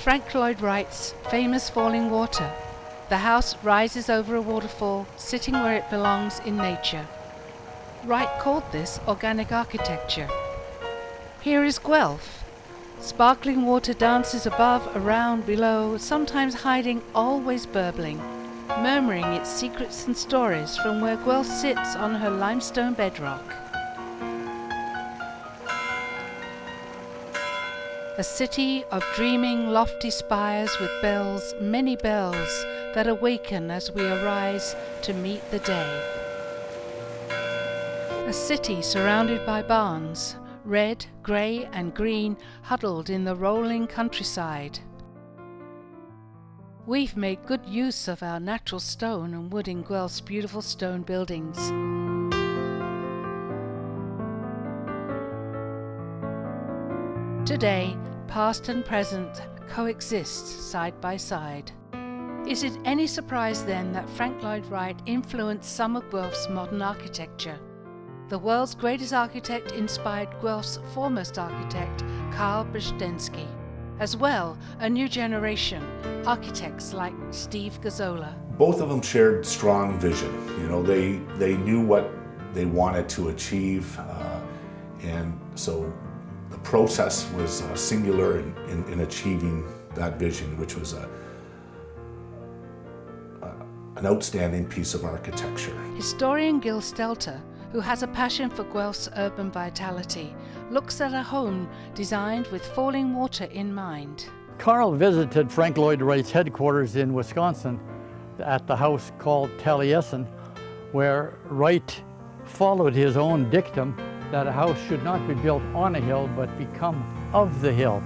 Frank Lloyd Wright's famous Falling Water. The house rises over a waterfall, sitting where it belongs in nature. Wright called this organic architecture. Here is Guelph. Sparkling water dances above, around, below, sometimes hiding, always burbling, murmuring its secrets and stories from where Guelph sits on her limestone bedrock. A city of dreaming, lofty spires with bells, many bells, that awaken as we arise to meet the day. A city surrounded by barns, red, grey and green, huddled in the rolling countryside. We've made good use of our natural stone and wood in Guelph's beautiful stone buildings. Today, past and present coexist side by side. Is it any surprise then that Frank Lloyd Wright influenced some of Guelph's modern architecture? The world's greatest architect inspired Guelph's foremost architect, Karl Breistensky. As well, a new generation, architects like Steve Gazzola. Both of them shared strong vision. You know, they knew what they wanted to achieve, and so the process was singular in achieving that vision, which was an outstanding piece of architecture. Historian Gil Stelter, who has a passion for Guelph's urban vitality, looks at a home designed with falling water in mind. Karl visited Frank Lloyd Wright's headquarters in Wisconsin at the house called Taliesin, where Wright followed his own dictum that a house should not be built on a hill but become of the hill.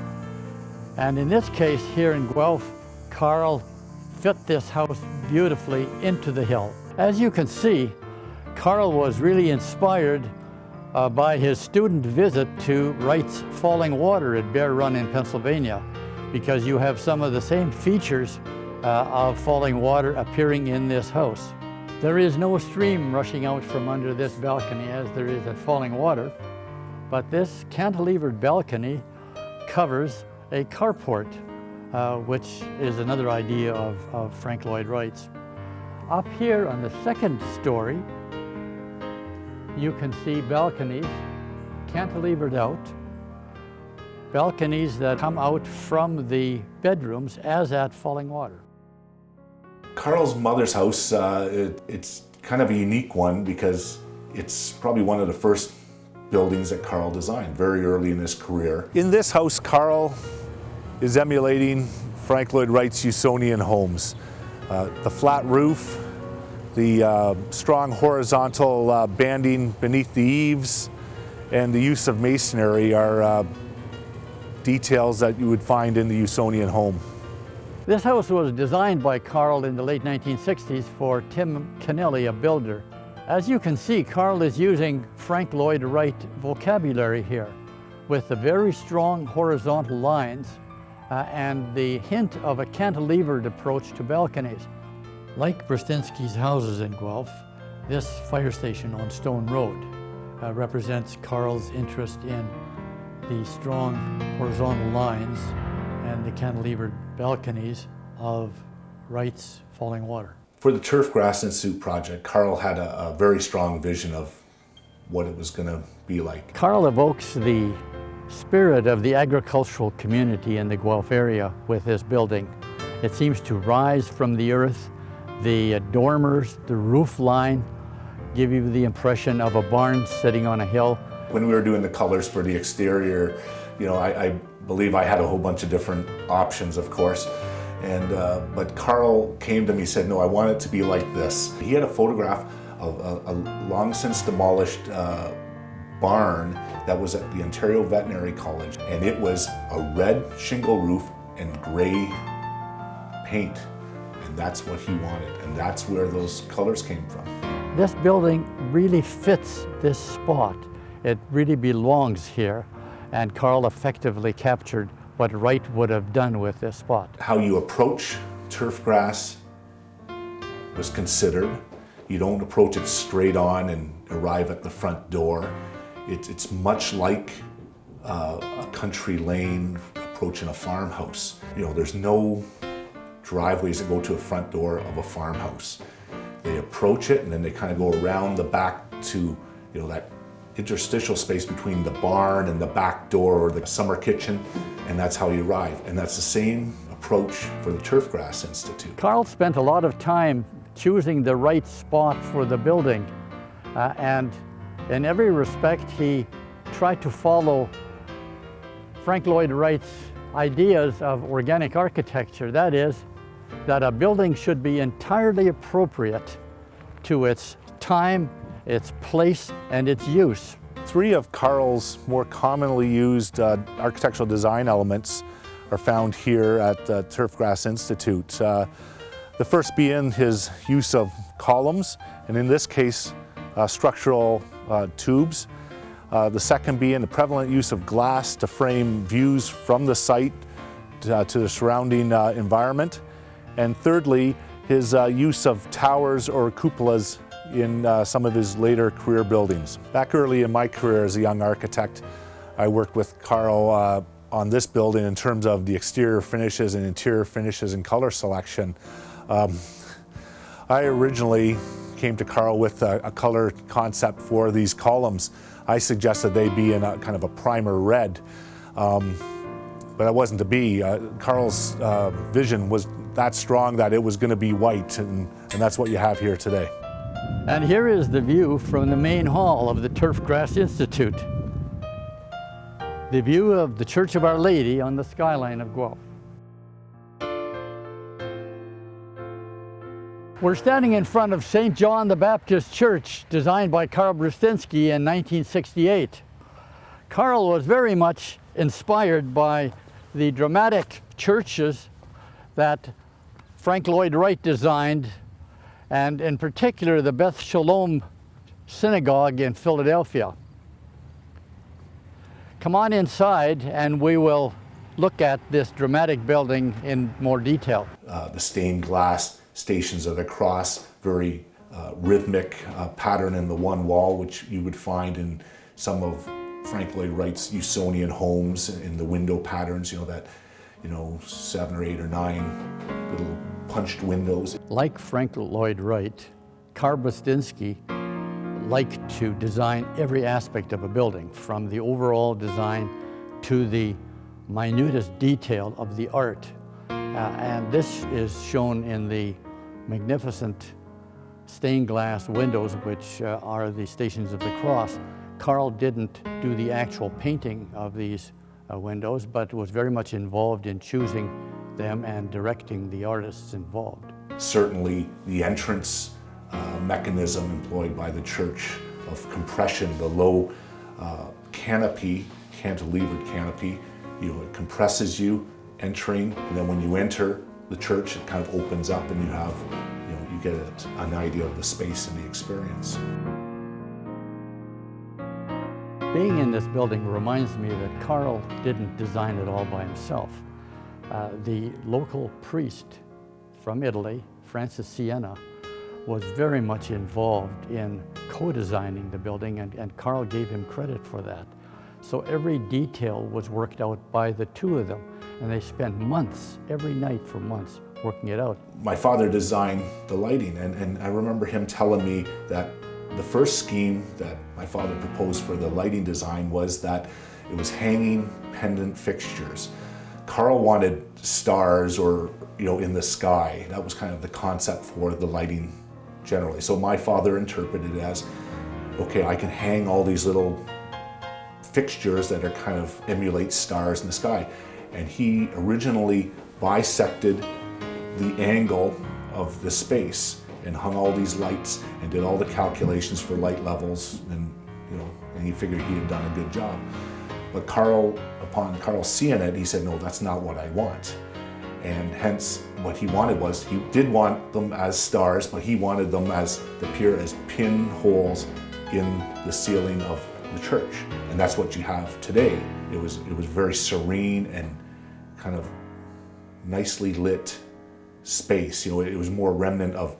And in this case here in Guelph, Karl fit this house beautifully into the hill. As you can see, Karl was really inspired by his student visit to Wright's Falling Water at Bear Run in Pennsylvania, because you have some of the same features of falling water appearing in this house. There is no stream rushing out from under this balcony as there is at Falling Water, but this cantilevered balcony covers a carport, which is another idea of Frank Lloyd Wright's. Up here on the second story, you can see balconies cantilevered out, balconies that come out from the bedrooms as at Falling Water. Karl's mother's house, it's kind of a unique one because it's probably one of the first buildings that Karl designed very early in his career. In this house, Karl is emulating Frank Lloyd Wright's Usonian homes. The flat roof, the strong horizontal banding beneath the eaves, and the use of masonry are details that you would find in the Usonian home. This house was designed by Karl in the late 1960s for Tim Kennelly, a builder. As you can see, Karl is using Frank Lloyd Wright vocabulary here, with the very strong horizontal lines and the hint of a cantilevered approach to balconies. Like Breistensky's houses in Guelph, this fire station on Stone Road represents Karl's interest in the strong horizontal lines and the cantilevered balconies of Wright's Falling Water. For the Turf Grass Institute project, Karl had a very strong vision of what it was going to be like. Karl evokes the spirit of the agricultural community in the Guelph area with this building. It seems to rise from the earth. The dormers, the roof line, give you the impression of a barn sitting on a hill. When we were doing the colors for the exterior, you know, I believe I had a whole bunch of different options, of course. And but Karl came to me and said, no, I want it to be like this. He had a photograph of a long since demolished barn that was at the Ontario Veterinary College. And it was a red shingle roof and gray paint. And that's what he wanted. And that's where those colors came from. This building really fits this spot. It really belongs here. And Karl effectively captured what Wright would have done with this spot. How you approach turf grass was considered. You don't approach it straight on and arrive at the front door. It's much like a country lane approaching a farmhouse. You know, there's no driveways that go to a front door of a farmhouse. They approach it and then they kind of go around the back to, you know, that interstitial space between the barn and the back door or the summer kitchen, and that's how you arrive. And that's the same approach for the Turfgrass Institute. Karl spent a lot of time choosing the right spot for the building, and in every respect he tried to follow Frank Lloyd Wright's ideas of organic architecture. That is, that a building should be entirely appropriate to its time, its place, and its use. Three of Karl's more commonly used architectural design elements are found here at the Turfgrass Institute. The first being his use of columns, and in this case, structural tubes. The second being the prevalent use of glass to frame views from the site to the surrounding environment. And thirdly, his use of towers or cupolas in some of his later career buildings. Back early in my career as a young architect, I worked with Karl on this building in terms of the exterior finishes and interior finishes and color selection. I originally came to Karl with a color concept for these columns. I suggested they be in a kind of a primer red, but that wasn't to be. Karl's vision was that strong that it was going to be white, and that's what you have here today. And here is the view from the main hall of the Turfgrass Institute. The view of the Church of Our Lady on the skyline of Guelph. We're standing in front of St. John the Baptist Church, designed by Karl Breistensky in 1968. Karl was very much inspired by the dramatic churches that Frank Lloyd Wright designed, and in particular the Beth Shalom Synagogue in Philadelphia. Come on inside and we will look at this dramatic building in more detail. The stained glass Stations of the Cross, very rhythmic pattern in the one wall, which you would find in some of Frank Lloyd Wright's Usonian homes in the window patterns, you know, that, you know, 7 or 8 or 9 little punched windows. Like Frank Lloyd Wright, Karl Breistensky liked to design every aspect of a building, from the overall design to the minutest detail of the art. And this is shown in the magnificent stained glass windows, which are the Stations of the Cross. Karl didn't do the actual painting of these windows, but was very much involved in choosing them and directing the artists involved. Certainly the entrance mechanism employed by the church of compression, the low canopy, cantilevered canopy, you know, it compresses you entering, and then when you enter the church, it kind of opens up and you have, you know, you get an idea of the space and the experience. Being in this building reminds me that Karl didn't design it all by himself. The local priest from Italy, Francis Siena, was very much involved in co-designing the building, and Karl gave him credit for that. So every detail was worked out by the two of them, and they spent months, every night for months, working it out. My father designed the lighting, and I remember him telling me that the first scheme that my father proposed for the lighting design was that it was hanging pendant fixtures. Karl wanted stars, or, you know, in the sky. That was kind of the concept for the lighting generally. So my father interpreted it as, okay, I can hang all these little fixtures that are kind of emulate stars in the sky. And he originally bisected the angle of the space and hung all these lights and did all the calculations for light levels, and, you know, and he figured he had done a good job. But upon Karl seeing it, he said, no, that's not what I want. And hence what he wanted was, he did want them as stars, but he wanted them as appear as pinholes in the ceiling of the church. And that's what you have today. It was very serene and kind of nicely lit space. You know, it was more remnant of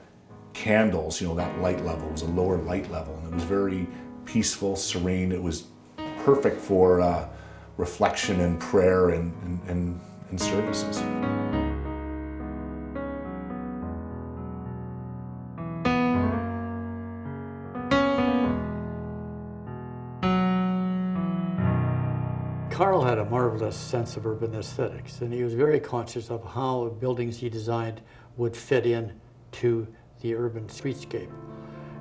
candles, you know, that light level was a lower light level, and it was very peaceful, serene. It was perfect for reflection and prayer and services. Karl had a marvelous sense of urban aesthetics, and he was very conscious of how buildings he designed would fit in to the urban streetscape.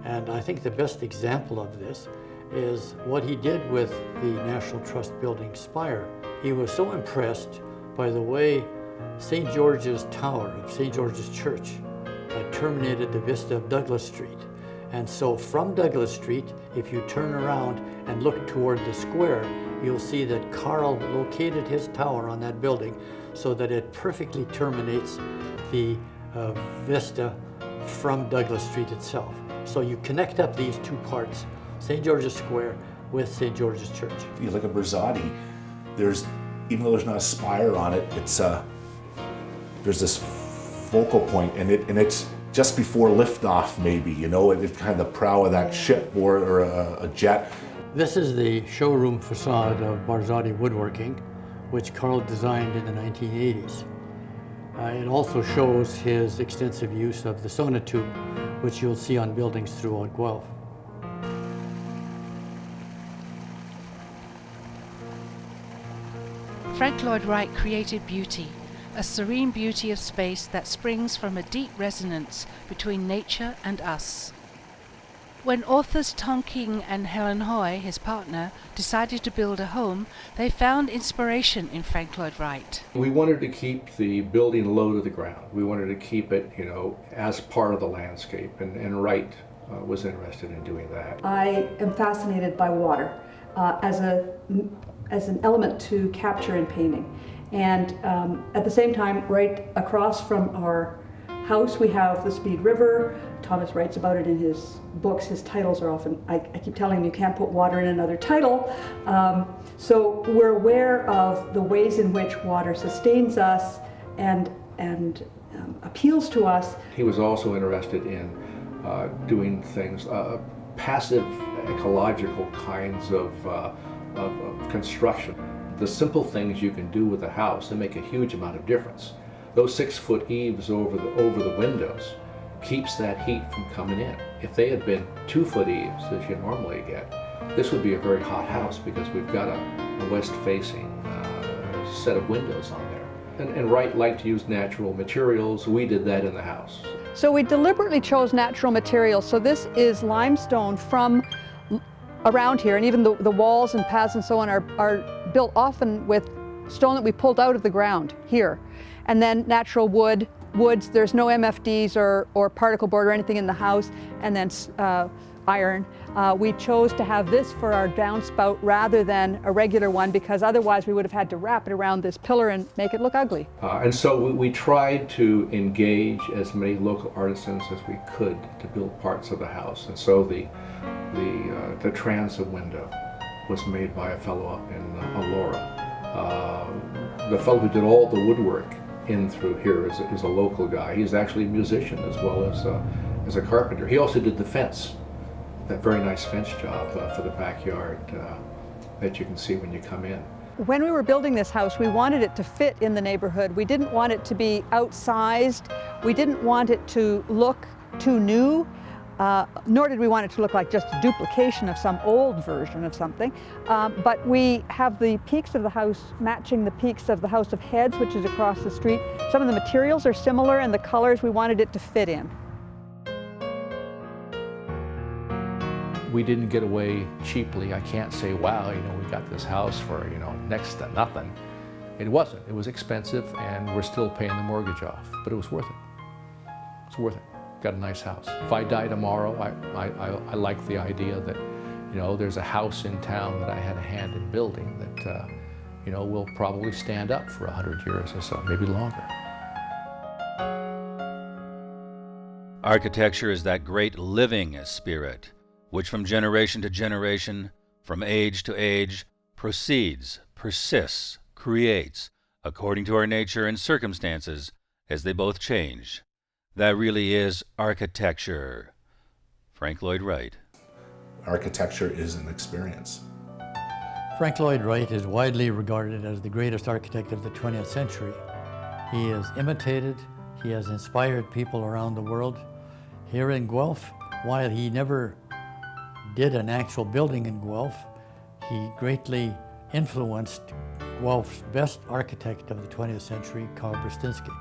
And I think the best example of this is what he did with the National Trust building spire. He was so impressed by the way St. George's Tower of St. George's Church terminated the vista of Douglas Street. And so from Douglas Street, if you turn around and look toward the square, you'll see that Karl located his tower on that building so that it perfectly terminates the vista from Douglas Street itself. So you connect up these two parts, St. George's Square with St. George's Church. You look at Musagetes, even though there's not a spire on it, there's this focal point, and it's just before liftoff, maybe, it's kind of the prow of that ship or a jet. This is the showroom facade of Barzati woodworking, which Karl designed in the 1980s. It also shows his extensive use of the sonotube, which you'll see on buildings throughout Guelph. Frank Lloyd Wright created beauty, a serene beauty of space that springs from a deep resonance between nature and us. When authors Tom King and Helen Hoy, his partner, decided to build a home, they found inspiration in Frank Lloyd Wright. We wanted to keep the building low to the ground. We wanted to keep it, as part of the landscape, and Wright was interested in doing that. I am fascinated by water as an element to capture in painting. And at the same time, right across from our house, we have the Speed River. Thomas writes about it in his books. His titles are often, I keep telling him you can't put water in another title. So we're aware of the ways in which water sustains us and appeals to us. He was also interested in doing things, passive ecological kinds of construction. The simple things you can do with a house that make a huge amount of difference. Those 6-foot eaves over the windows keeps that heat from coming in. If they had been 2-foot eaves, as you normally get, this would be a very hot house because we've got a west-facing set of windows on there. And Wright liked to use natural materials. We did that in the house. So we deliberately chose natural materials. So this is limestone from around here, and even the walls and paths and so on are built often with stone that we pulled out of the ground here. And then natural woods, there's no MFDs or particle board or anything in the house, and then iron. We chose to have this for our downspout rather than a regular one because otherwise we would have had to wrap it around this pillar and make it look ugly. And so we tried to engage as many local artisans as we could to build parts of the house. And so the transom window was made by a fellow up in Elora. The fellow who did all the woodwork in through here is a local guy. He's actually a musician as well as a carpenter. He also did the fence, that very nice fence job for the backyard that you can see when you come in. When we were building this house, we wanted it to fit in the neighborhood. We didn't want it to be outsized. We didn't want it to look too new. Nor did we want it to look like just a duplication of some old version of something. But we have the peaks of the house matching the peaks of the House of Heads, which is across the street. Some of the materials are similar and the colors, we wanted it to fit in. We didn't get away cheaply. I can't say, wow, we got this house for, next to nothing. It wasn't. It was expensive and we're still paying the mortgage off, but it was worth it. It's worth it. Got a nice house. If I die tomorrow, I like the idea that, there's a house in town that I had a hand in building that, will probably stand up for 100 years or so, maybe longer. Architecture is that great living spirit, which from generation to generation, from age to age, proceeds, persists, creates, according to our nature and circumstances, as they both change. That really is architecture. Frank Lloyd Wright. Architecture is an experience. Frank Lloyd Wright is widely regarded as the greatest architect of the 20th century. He is imitated, he has inspired people around the world. Here in Guelph, while he never did an actual building in Guelph, he greatly influenced Guelph's best architect of the 20th century, Karl Breistensky.